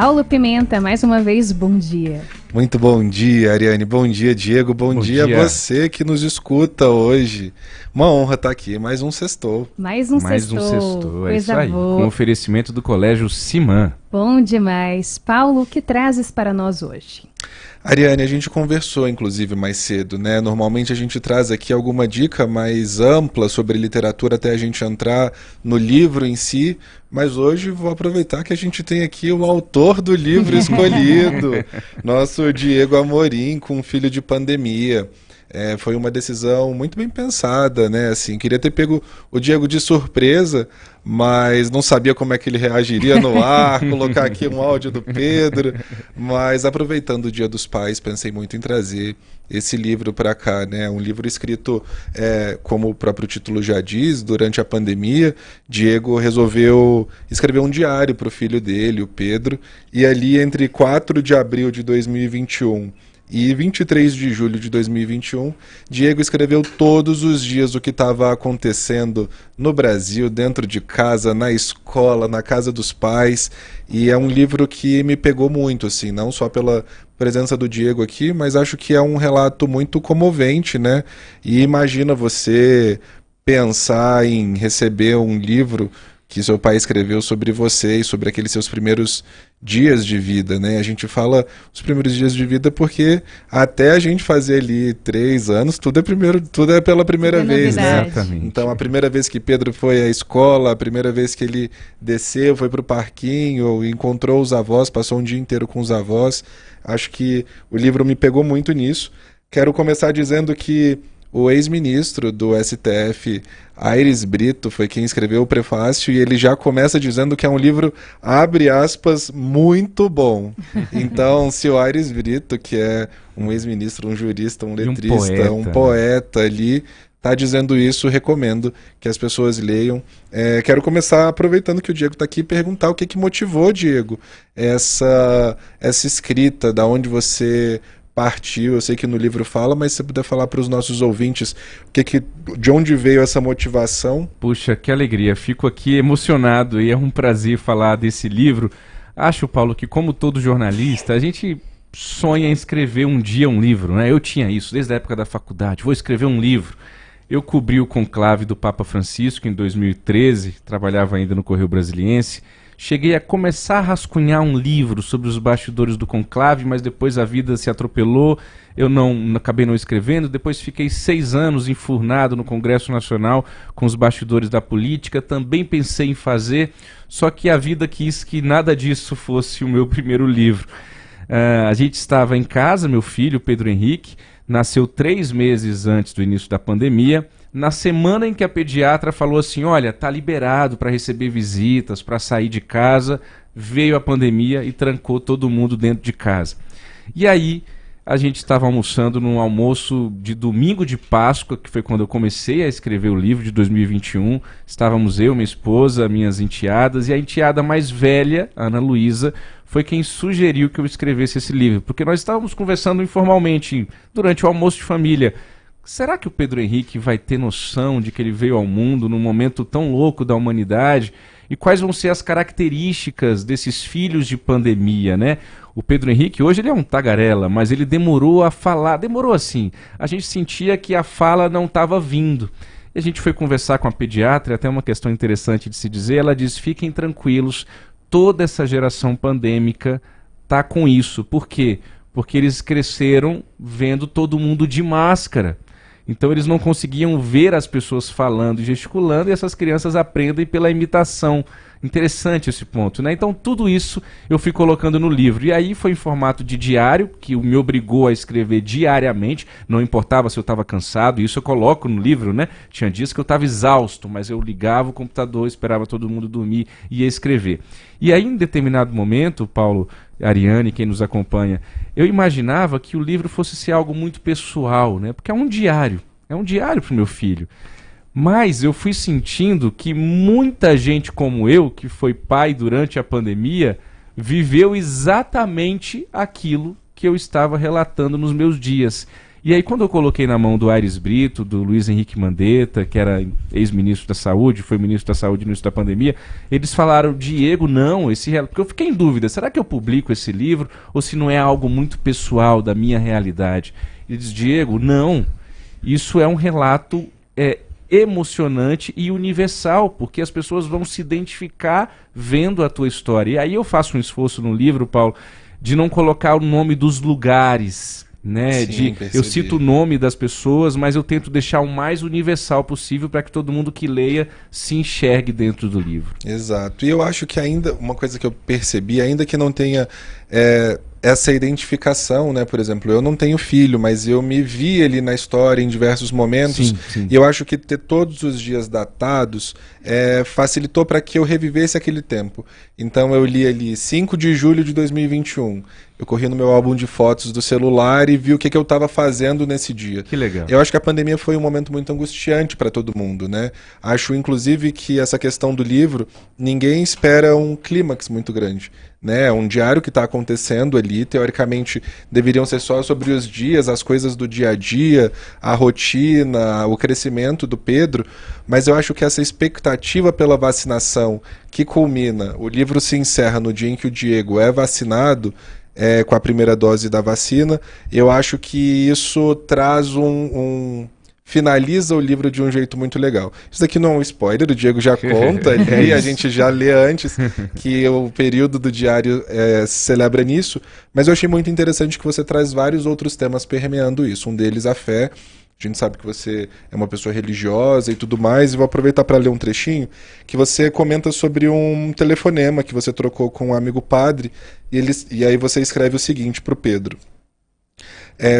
Paulo Pimenta, mais uma vez, bom dia. Muito bom dia, Ariane. Bom dia, Diego. Bom dia a você que nos escuta hoje. Uma honra estar aqui. Mais um sextou. Mais um sextou. É isso aí. Boa. Com oferecimento do Colégio Simã. Bom demais. Paulo, o que trazes para nós hoje? Ariane, a gente conversou, inclusive, mais cedo, né? Normalmente a gente traz aqui alguma dica mais ampla sobre literatura até a gente entrar no livro em si, mas hoje vou aproveitar que a gente tem aqui o autor do livro escolhido, nosso Diego Amorim, com Filho de Pandemia. Foi uma decisão muito bem pensada, né? Assim, queria ter pego o Diego de surpresa, mas não sabia como é que ele reagiria no ar, colocar aqui um áudio do Pedro. Mas aproveitando o Dia dos Pais, pensei muito em trazer esse livro para cá, né? Um livro escrito, como o próprio título já diz, durante a pandemia. Diego resolveu escrever um diário para o filho dele, o Pedro, e ali entre 4 de abril de 2021 e 23 de julho de 2021, Diego escreveu todos os dias o que estava acontecendo no Brasil, dentro de casa, na escola, na casa dos pais, e é um livro que me pegou muito, assim, não só pela presença do Diego aqui, mas acho que é um relato muito comovente, né? E imagina você pensar em receber um livro que seu pai escreveu sobre você e sobre aqueles seus primeiros dias de vida, né? A gente fala os primeiros dias de vida porque até a gente fazer ali 3 anos, tudo é pela primeira vez, né? Exatamente. Então a primeira vez que Pedro foi à escola, a primeira vez que ele desceu, foi pro parquinho, encontrou os avós, passou um dia inteiro com os avós. Acho que o livro me pegou muito nisso. Quero começar dizendo que o ex-ministro do STF, Aires Brito, foi quem escreveu o prefácio, e ele já começa dizendo que é um livro, abre aspas, muito bom. Então, se o Aires Brito, que é um ex-ministro, um jurista, um letrista, um poeta ali, está dizendo isso, recomendo que as pessoas leiam. Quero começar aproveitando que o Diego está aqui, perguntar o que motivou, Diego, essa escrita, da onde você partiu. Eu sei que no livro fala, mas se você puder falar para os nossos ouvintes de onde veio essa motivação. Puxa, que alegria, fico aqui emocionado e é um prazer falar desse livro. Acho, Paulo, que como todo jornalista, a gente sonha em escrever um dia um livro, né? Eu tinha isso desde a época da faculdade, vou escrever um livro. Eu cobri o conclave do Papa Francisco em 2013, trabalhava ainda no Correio Brasiliense. Cheguei a começar a rascunhar um livro sobre os bastidores do conclave, mas depois a vida se atropelou, eu acabei não escrevendo. Depois fiquei 6 anos enfurnado no Congresso Nacional com os bastidores da política, também pensei em fazer, só que a vida quis que nada disso fosse o meu primeiro livro. A gente estava em casa, meu filho, Pedro Henrique, nasceu 3 meses antes do início da pandemia. Na semana em que a pediatra falou assim, olha, tá liberado para receber visitas, para sair de casa, veio a pandemia e trancou todo mundo dentro de casa. E aí a gente estava almoçando num almoço de domingo de Páscoa, que foi quando eu comecei a escrever o livro de 2021. Estávamos eu, minha esposa, minhas enteadas, e a enteada mais velha, Ana Luísa, foi quem sugeriu que eu escrevesse esse livro, porque nós estávamos conversando informalmente durante o almoço de família. Será que o Pedro Henrique vai ter noção de que ele veio ao mundo num momento tão louco da humanidade? E quais vão ser as características desses filhos de pandemia, né? O Pedro Henrique, hoje ele é um tagarela, mas ele demorou a falar, demorou assim. A gente sentia que a fala não estava vindo. E a gente foi conversar com a pediatra, até uma questão interessante de se dizer, ela diz, fiquem tranquilos, toda essa geração pandêmica está com isso. Por quê? Porque eles cresceram vendo todo mundo de máscara. Então eles não conseguiam ver as pessoas falando e gesticulando, e essas crianças aprendem pela imitação. Interessante esse ponto, né? Então tudo isso eu fui colocando no livro. E aí foi em formato de diário, que me obrigou a escrever diariamente. Não importava se eu estava cansado, isso eu coloco no livro, né? Tinha dias que eu estava exausto, mas eu ligava o computador, esperava todo mundo dormir e ia escrever. E aí em determinado momento, Paulo, Ariane, quem nos acompanha, eu imaginava que o livro fosse ser algo muito pessoal, né? Porque é um diário para o meu filho. Mas eu fui sentindo que muita gente como eu, que foi pai durante a pandemia, viveu exatamente aquilo que eu estava relatando nos meus dias. E aí quando eu coloquei na mão do Aires Brito, do Luiz Henrique Mandetta, que era ex-ministro da Saúde, foi ministro da Saúde no início da pandemia, eles falaram, Diego, não, porque eu fiquei em dúvida, será que eu publico esse livro ou se não é algo muito pessoal da minha realidade? Ele diz, Diego, não, isso é um relato emocionante e universal, porque as pessoas vão se identificar vendo a tua história. E aí eu faço um esforço no livro, Paulo, de não colocar o nome dos lugares, né? Sim, Eu cito o nome das pessoas, mas eu tento deixar o mais universal possível para que todo mundo que leia se enxergue dentro do livro. Exato. E eu acho que ainda, uma coisa que eu percebi, ainda que não tenha essa identificação, né? Por exemplo, eu não tenho filho, mas eu me vi ali na história em diversos momentos. Sim. E eu acho que ter todos os dias datados facilitou para que eu revivesse aquele tempo. Então eu li ali 5 de julho de 2021. Eu corri no meu álbum de fotos do celular e vi o que eu estava fazendo nesse dia. Que legal. Eu acho que a pandemia foi um momento muito angustiante para todo mundo, né? Acho, inclusive, que essa questão do livro, ninguém espera um clímax muito grande, né? É um diário que está acontecendo ali, teoricamente deveriam ser só sobre os dias, as coisas do dia a dia, a rotina, o crescimento do Pedro, mas eu acho que essa expectativa pela vacinação que culmina, o livro se encerra no dia em que o Diego é vacinado, com a primeira dose da vacina, eu acho que isso traz finaliza o livro de um jeito muito legal. Isso daqui não é um spoiler, o Diego já conta ali, a gente já lê antes que o período do diário se celebra nisso, mas eu achei muito interessante que você traz vários outros temas permeando isso, um deles a fé. A gente sabe que você é uma pessoa religiosa e tudo mais, e vou aproveitar para ler um trechinho que você comenta sobre um telefonema que você trocou com um amigo padre, e aí você escreve o seguinte para o Pedro.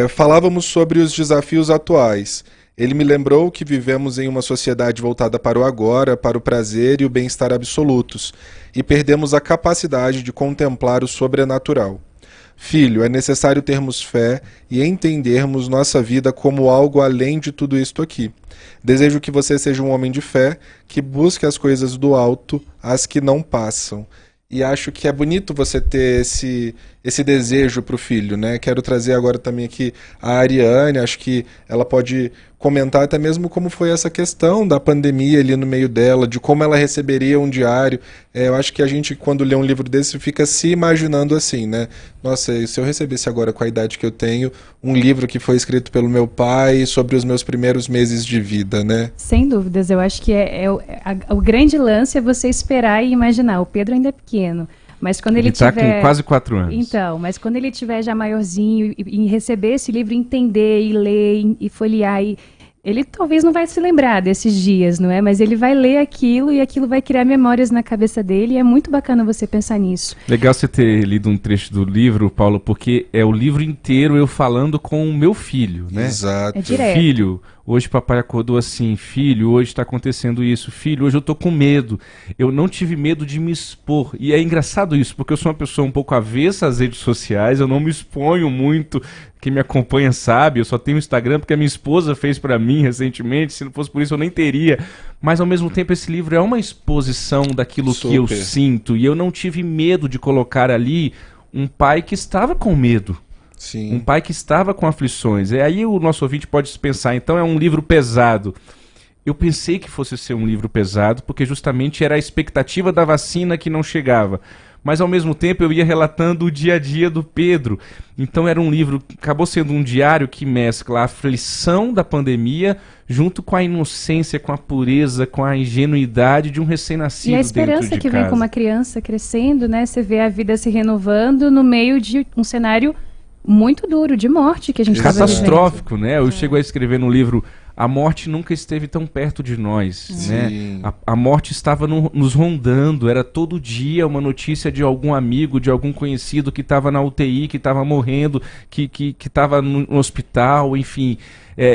Falávamos sobre os desafios atuais. Ele me lembrou que vivemos em uma sociedade voltada para o agora, para o prazer e o bem-estar absolutos, e perdemos a capacidade de contemplar o sobrenatural. Filho, é necessário termos fé e entendermos nossa vida como algo além de tudo isto aqui. Desejo que você seja um homem de fé, que busque as coisas do alto, as que não passam. E acho que é bonito você ter esse desejo para o filho, né? Quero trazer agora também aqui a Ariane, acho que ela pode comentar até mesmo como foi essa questão da pandemia ali no meio dela, de como ela receberia um diário. Eu acho que a gente, quando lê um livro desse, fica se imaginando assim, né? Nossa, e se eu recebesse agora, com a idade que eu tenho, um livro que foi escrito pelo meu pai sobre os meus primeiros meses de vida, né? Sem dúvidas, eu acho que o grande lance é você esperar e imaginar. O Pedro ainda é pequeno, mas quando ele tá tiver... com quase 4 anos. Então, mas quando ele tiver já maiorzinho e receber esse livro, entender e ler e folhear, ele talvez não vai se lembrar desses dias, não é? Mas ele vai ler aquilo e aquilo vai criar memórias na cabeça dele, e é muito bacana você pensar nisso. Legal você ter lido um trecho do livro, Paulo, porque é o livro inteiro eu falando com o meu filho, né? Exato. É direto. Filho, hoje papai acordou assim, filho, hoje está acontecendo isso, filho, hoje eu tô com medo. Eu não tive medo de me expor. E é engraçado isso, porque eu sou uma pessoa um pouco avessa às redes sociais, eu não me exponho muito. Quem me acompanha sabe, eu só tenho Instagram porque a minha esposa fez pra mim recentemente, se não fosse por isso eu nem teria. Mas ao mesmo tempo esse livro é uma exposição daquilo que eu sinto, e eu não tive medo de colocar ali um pai que estava com medo. Sim. Um pai que estava com aflições. E aí o nosso ouvinte pode pensar, então é um livro pesado. Eu pensei que fosse ser um livro pesado, porque justamente era a expectativa da vacina que não chegava. Mas ao mesmo tempo eu ia relatando o dia a dia do Pedro. Então era um livro, acabou sendo um diário que mescla a aflição da pandemia junto com a inocência, com a pureza, com a ingenuidade de um recém-nascido. E a esperança que vem com uma criança crescendo, né? Você vê a vida se renovando no meio de um cenário muito duro, de morte que a gente estava vivendo. Catastrófico, né? Eu chego a escrever no livro: a morte nunca esteve tão perto de nós, né? A morte estava nos rondando, era todo dia uma notícia de algum amigo, de algum conhecido que estava na UTI, que estava morrendo, que estava no hospital, enfim.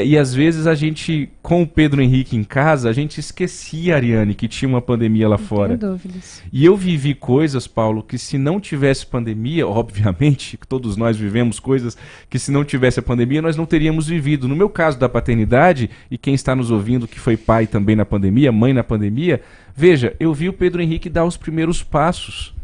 E às vezes a gente, com o Pedro Henrique em casa, a gente esquecia, Ariane, que tinha uma pandemia lá fora. Não tenho dúvidas. E eu vivi coisas, Paulo, que se não tivesse pandemia, obviamente, todos nós vivemos coisas que se não tivesse a pandemia nós não teríamos vivido. No meu caso da paternidade, e quem está nos ouvindo que foi pai também na pandemia, mãe na pandemia, veja, eu vi o Pedro Henrique dar os primeiros passos.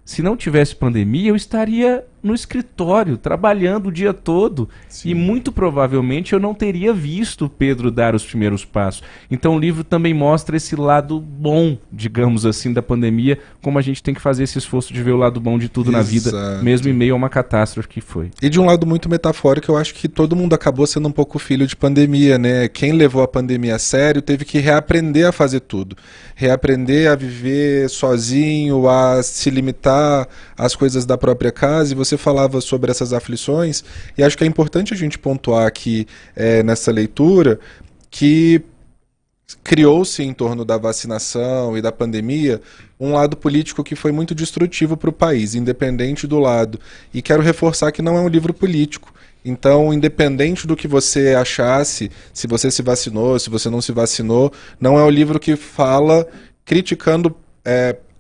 Se não tivesse pandemia, eu estaria no escritório, trabalhando o dia todo. Sim. E muito provavelmente eu não teria visto Pedro dar os primeiros passos. Então o livro também mostra esse lado bom, digamos assim, da pandemia, como a gente tem que fazer esse esforço de ver o lado bom de tudo na vida, mesmo em meio a uma catástrofe que foi. E de um lado muito metafórico, eu acho que todo mundo acabou sendo um pouco filho de pandemia, né? Quem levou a pandemia a sério teve que reaprender a fazer tudo. Reaprender a viver sozinho, a se limitar às coisas da própria casa. E você falava sobre essas aflições, e acho que é importante a gente pontuar aqui nessa leitura que criou-se em torno da vacinação e da pandemia um lado político que foi muito destrutivo para o país, independente do lado. E quero reforçar que não é um livro político. Então, independente do que você achasse, se você se vacinou, se você não se vacinou, não é um livro que fala criticando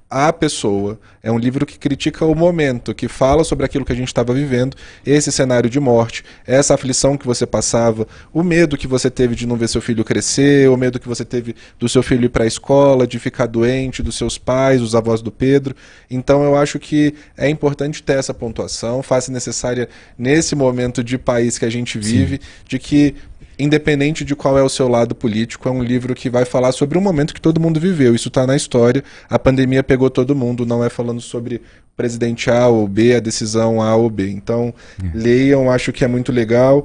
a pessoa. É um livro que critica o momento, que fala sobre aquilo que a gente estava vivendo, esse cenário de morte, essa aflição que você passava, o medo que você teve de não ver seu filho crescer, o medo que você teve do seu filho ir para a escola, de ficar doente, dos seus pais, dos avós do Pedro. Então eu acho que é importante ter essa pontuação, faz necessária nesse momento de país que a gente vive, de que independente de qual é o seu lado político, é um livro que vai falar sobre um momento que todo mundo viveu. Isso está na história. A pandemia pegou todo mundo, não é falando sobre presidente A ou B, a decisão A ou B. Então, leiam, acho que é muito legal.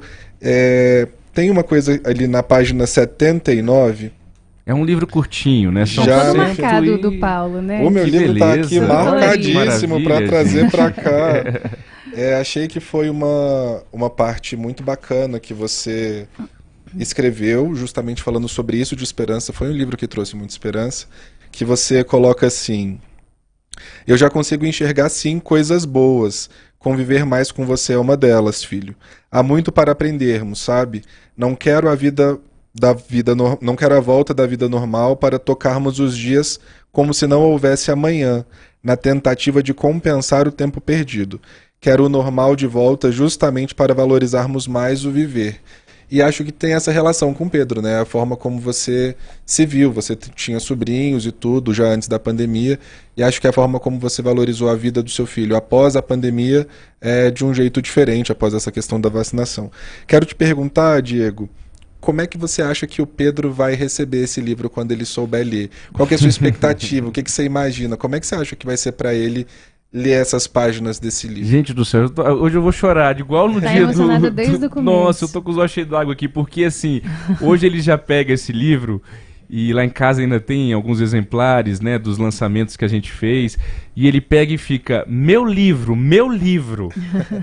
Tem uma coisa ali na página 79... É um livro curtinho, né? São todo marcado do Paulo, né? O meu livro está aqui marcadíssimo para trazer para cá. Achei que foi uma parte muito bacana que você escreveu, justamente falando sobre isso de esperança. Foi um livro que trouxe muita esperança, que você coloca assim: eu já consigo enxergar sim coisas boas. Conviver mais com você é uma delas, filho. Há muito para aprendermos, sabe? Não quero não quero a volta da vida normal para tocarmos os dias como se não houvesse amanhã, na tentativa de compensar o tempo perdido. Quero o normal de volta justamente para valorizarmos mais o viver. E acho que tem essa relação com o Pedro, né? A forma como você se viu, você tinha sobrinhos e tudo já antes da pandemia, e acho que a forma como você valorizou a vida do seu filho após a pandemia é de um jeito diferente, após essa questão da vacinação. Quero te perguntar, Diego, como é que você acha que o Pedro vai receber esse livro quando ele souber ler? Qual que é a sua expectativa? O que você imagina? Como é que você acha que vai ser para ele ler essas páginas desse livro? Gente do céu, hoje eu vou chorar, igual no dia do... desde o começo. Nossa, eu tô com os olhos cheios d'água aqui, porque assim, hoje ele já pega esse livro, e lá em casa ainda tem alguns exemplares, né, dos lançamentos que a gente fez, e ele pega e fica, meu livro, meu livro.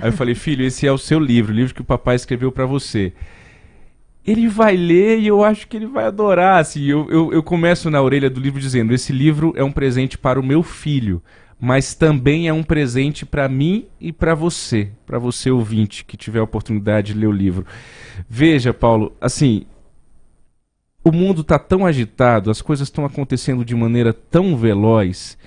Aí eu falei, filho, esse é o seu livro, o livro que o papai escreveu para você. Ele vai ler e eu acho que ele vai adorar. Assim, eu começo na orelha do livro dizendo, esse livro é um presente para o meu filho, mas também é um presente para mim e para você ouvinte, que tiver a oportunidade de ler o livro. Veja, Paulo, assim, o mundo está tão agitado, as coisas estão acontecendo de maneira tão veloz,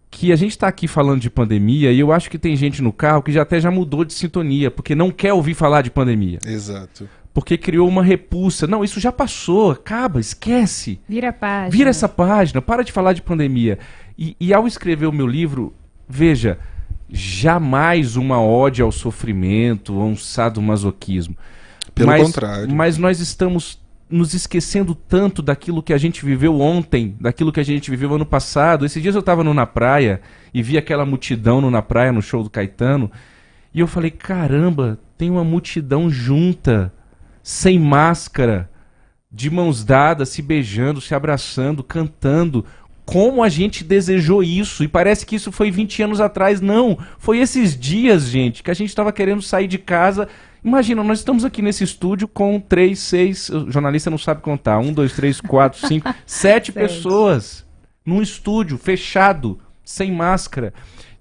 que a gente está aqui falando de pandemia e eu acho que tem gente no carro que já mudou de sintonia, porque não quer ouvir falar de pandemia. Exato. Porque criou uma repulsa. Não, isso já passou, acaba, esquece. Vira a página. Vira essa página, para de falar de pandemia. E ao escrever o meu livro, veja, jamais uma ode ao sofrimento, ou um sadomasoquismo. Pelo contrário. Mas nós estamos nos esquecendo tanto daquilo que a gente viveu ontem, daquilo que a gente viveu ano passado. Esses dias eu estava na praia e vi aquela multidão na praia, no show do Caetano, e eu falei, caramba, tem uma multidão junta, sem máscara, de mãos dadas, se beijando, se abraçando, cantando. Como a gente desejou isso, e parece que isso foi 20 anos atrás. Não, foi esses dias, gente, que a gente estava querendo sair de casa. Imagina, nós estamos aqui nesse estúdio com 3, 6, o jornalista não sabe contar, 1, 2, 3, 4, 5, 7 pessoas num estúdio fechado, sem máscara.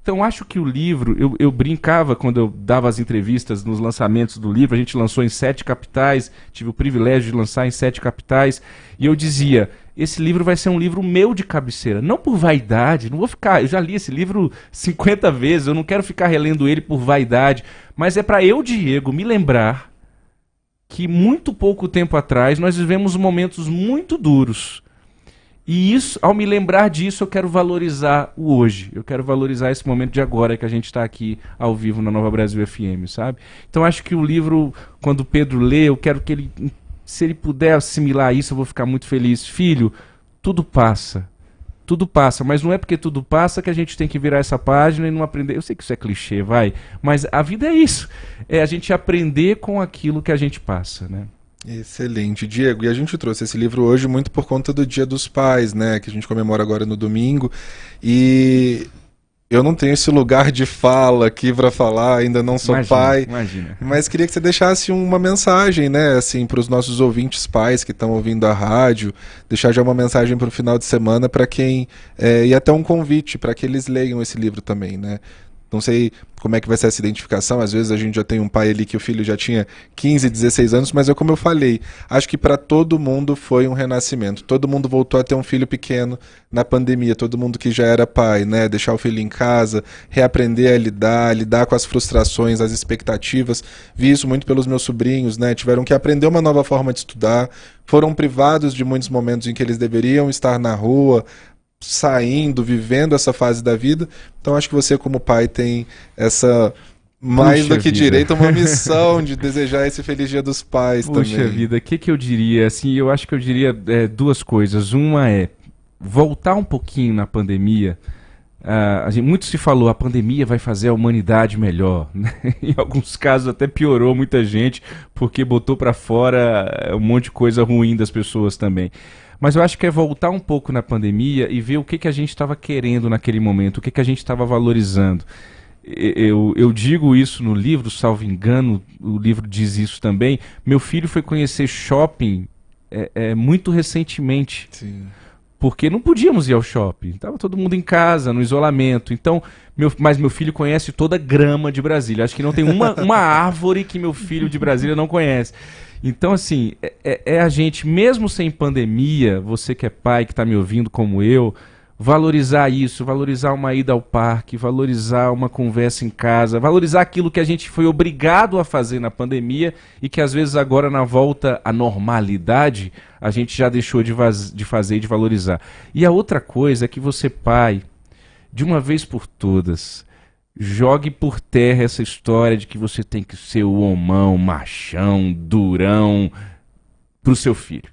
Então acho que o livro, eu brincava quando eu dava as entrevistas nos lançamentos do livro, a gente lançou em 7 capitais, tive o privilégio de lançar em 7 capitais, e eu dizia, esse livro vai ser um livro meu de cabeceira, não por vaidade, não vou ficar, eu já li esse livro 50 vezes, eu não quero ficar relendo ele por vaidade, mas é para eu, Diego, me lembrar que muito pouco tempo atrás nós vivemos momentos muito duros, E isso, ao me lembrar disso, eu quero valorizar o hoje. Eu quero valorizar esse momento de agora que a gente está aqui ao vivo na Nova Brasil FM, sabe? Então acho que o livro, quando o Pedro lê, eu quero que ele, se ele puder assimilar isso, eu vou ficar muito feliz. Filho, tudo passa. Tudo passa, mas não é porque tudo passa que a gente tem que virar essa página e não aprender. Eu sei que isso é clichê, vai, mas a vida é isso. É a gente aprender com aquilo que a gente passa, né? Excelente, Diego. E a gente trouxe esse livro hoje muito por conta do Dia dos Pais, né? Que a gente comemora agora no domingo. E eu não tenho esse lugar de fala aqui para falar, ainda não sou pai. Imagina. Mas queria que você deixasse uma mensagem, né? Assim, para os nossos ouvintes pais que estão ouvindo a rádio, deixar já uma mensagem para o final de semana para quem e até um convite para que eles leiam esse livro também, né? Não sei como é que vai ser essa identificação, às vezes a gente já tem um pai ali que o filho já tinha 15, 16 anos, mas é como eu falei, acho que para todo mundo foi um renascimento, todo mundo voltou a ter um filho pequeno na pandemia, todo mundo que já era pai, né, deixar o filho em casa, reaprender a lidar com as frustrações, as expectativas, vi isso muito pelos meus sobrinhos, né, tiveram que aprender uma nova forma de estudar, foram privados de muitos momentos em que eles deveriam estar na rua, saindo, vivendo essa fase da vida. Então acho que você como pai tem essa, mais Puxa do que vida. direito, uma missão de desejar esse feliz Dia dos Pais também. Puxa vida, o que eu diria? Assim, eu acho que eu diria duas coisas. Uma é voltar um pouquinho na pandemia. Muito se falou, a pandemia vai fazer a humanidade melhor, né? Em alguns casos até piorou muita gente, porque botou para fora um monte de coisa ruim das pessoas também. Mas eu acho que é voltar um pouco na pandemia e ver o que a gente estava querendo naquele momento, o que a gente estava valorizando. Eu digo isso no livro, salvo engano, o livro diz isso também. Meu filho foi conhecer shopping muito recentemente. Sim. Porque não podíamos ir ao shopping. Estava todo mundo em casa, no isolamento. Então, mas meu filho conhece toda a grama de Brasília. Acho que não tem uma árvore que meu filho de Brasília não conhece. Então, assim, a gente, mesmo sem pandemia, você que é pai, que está me ouvindo como eu, valorizar isso, valorizar uma ida ao parque, valorizar uma conversa em casa, valorizar aquilo que a gente foi obrigado a fazer na pandemia e que às vezes agora na volta à normalidade a gente já deixou de fazer e de valorizar. E a outra coisa é que você, pai, de uma vez por todas, jogue por terra essa história de que você tem que ser o homão, machão, durão pro seu filho.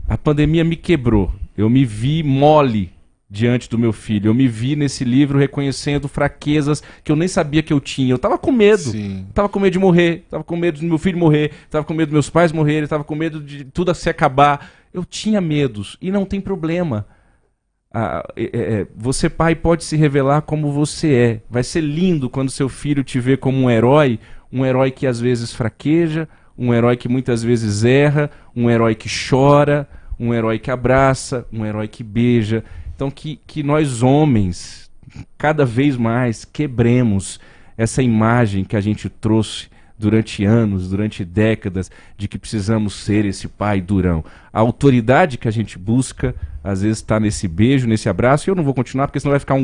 A pandemia me quebrou. Eu me vi mole diante do meu filho. Eu me vi nesse livro reconhecendo fraquezas que eu nem sabia que eu tinha. Eu tava com medo. Sim. Tava com medo de morrer. Tava com medo do meu filho morrer. Tava com medo dos meus pais morrerem. Tava com medo de tudo se acabar. Eu tinha medos. E não tem problema. Você, pai, pode se revelar como você é. Vai ser lindo quando seu filho te vê como um herói que às vezes fraqueja, um herói que muitas vezes erra, um herói que chora, um herói que abraça, um herói que beija. Então que nós homens, cada vez mais, quebremos essa imagem que a gente trouxe durante anos, durante décadas, de que precisamos ser esse pai durão. A autoridade que a gente busca, às vezes está nesse beijo, nesse abraço, e eu não vou continuar, porque senão vai ficar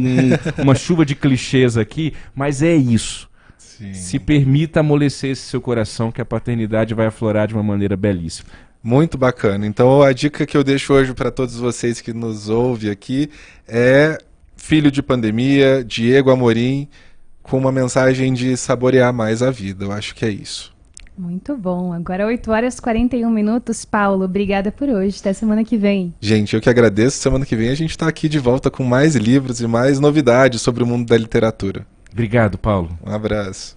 uma chuva de clichês aqui, mas é isso. Sim. Se permita amolecer esse seu coração, que a paternidade vai aflorar de uma maneira belíssima. Muito bacana. Então a dica que eu deixo hoje para todos vocês que nos ouvem aqui é Filho de Pandemia, Diego Amorim, com uma mensagem de saborear mais a vida. Eu acho que é isso. Muito bom. Agora 8h41. Paulo, obrigada por hoje. Até semana que vem. Gente, eu que agradeço. Semana que vem a gente está aqui de volta com mais livros e mais novidades sobre o mundo da literatura. Obrigado, Paulo. Um abraço.